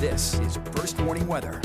This is First Warning Weather.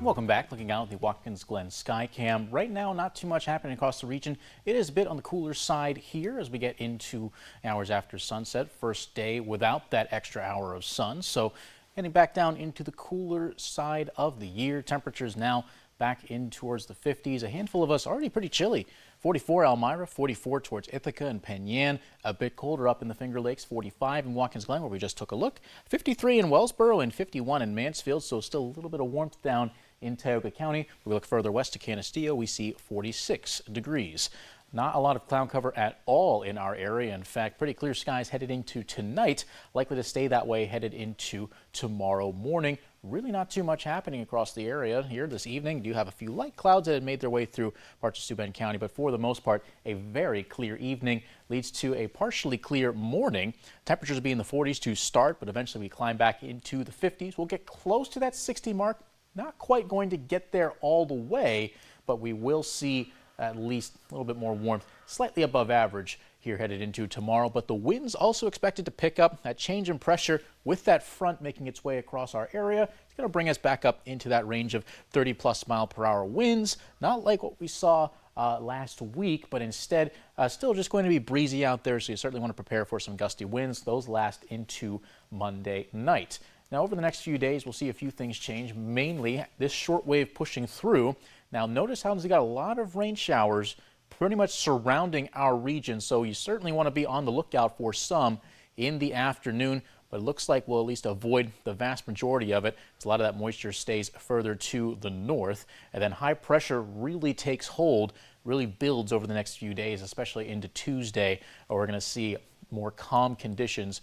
Welcome back. Looking out at the Watkins Glen Skycam. Right now, not too much happening across the region. It is a bit on the cooler side here as we get into hours after sunset. First day without that extra hour of sun. So getting back down into the cooler side of the year. Temperatures now back in towards the 50s. A handful of us already pretty chilly. 44 Elmira, 44 towards Ithaca and Penn Yan. A bit colder up in the Finger Lakes, 45 in Watkins Glen where we just took a look. 53 in Wellsboro and 51 in Mansfield. So still a little bit of warmth down in Tioga County. We look further west to Canisteo, we see 46 degrees. Not a lot of cloud cover at all in our area. In fact, pretty clear skies headed into tonight, likely to stay that way headed into tomorrow morning. Really not too much happening across the area here this evening. Do have a few light clouds that have made their way through parts of Steuben County, but for the most part, a very clear evening leads to a partially clear morning. Temperatures will be in the 40s to start, but eventually we climb back into the 50s. We'll get close to that 60 mark. Not quite going to get there all the way, but we will see at least a little bit more warmth, slightly above average here headed into tomorrow. But the winds also expected to pick up. That change in pressure with that front making its way across our area. It's going to bring us back up into that range of 30+ mile/hour winds. Not like what we saw last week, but instead still just going to be breezy out there. So you certainly want to prepare for some gusty winds. Those last into Monday night. Now, over the next few days, we'll see a few things change, mainly this short wave pushing through. Now, notice how it's got a lot of rain showers pretty much surrounding our region, so you certainly want to be on the lookout for some in the afternoon, but it looks like we'll at least avoid the vast majority of it, as a lot of that moisture stays further to the north, and then high pressure really takes hold, really builds over the next few days, especially into Tuesday, where we're going to see more calm conditions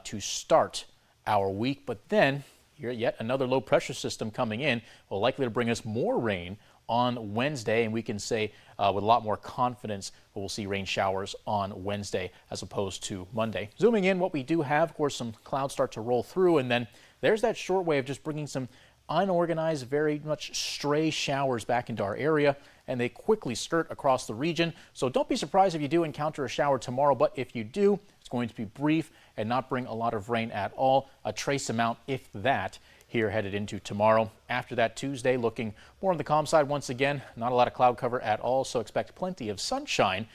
to start our week. But then yet another low pressure system coming in will likely to bring us more rain on Wednesday, and we can say with a lot more confidence we'll see rain showers on Wednesday as opposed to Monday. Zooming in, what we do have, of course, some clouds start to roll through, and then there's that short wave just bringing some unorganized, very much stray showers back into our area, and they quickly skirt across the region. So don't be surprised if you do encounter a shower tomorrow, but if you do, it's going to be brief and not bring a lot of rain at all. A trace amount, if that, here headed into tomorrow. After that, Tuesday looking more on the calm side once again. Not a lot of cloud cover at all, so expect plenty of sunshine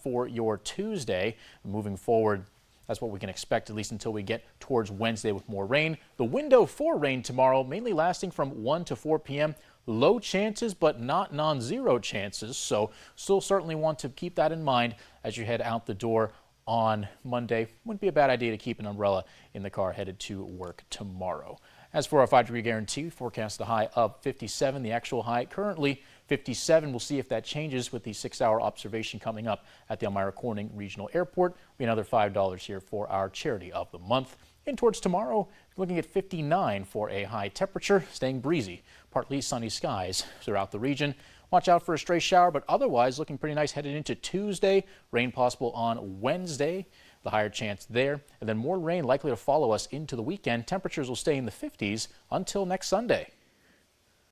for your Tuesday. Moving forward, that's what we can expect, at least until we get towards Wednesday with more rain. The window for rain tomorrow mainly lasting from 1 to 4 p.m. Low chances, but not non-zero chances. So still certainly want to keep that in mind as you head out the door on Monday. Wouldn't be a bad idea to keep an umbrella in the car headed to work tomorrow. As for our 5-degree guarantee, we forecast the high of 57. The actual high currently 57. We'll see if that changes with the 6-hour observation coming up at the Elmira Corning Regional Airport. Be another $5 here for our charity of the month. In towards tomorrow, looking at 59 for a high temperature, staying breezy. Partly sunny skies throughout the region. Watch out for a stray shower, but otherwise looking pretty nice headed into Tuesday. Rain possible on Wednesday, the higher chance there. And then more rain likely to follow us into the weekend. Temperatures will stay in the 50s until next Sunday.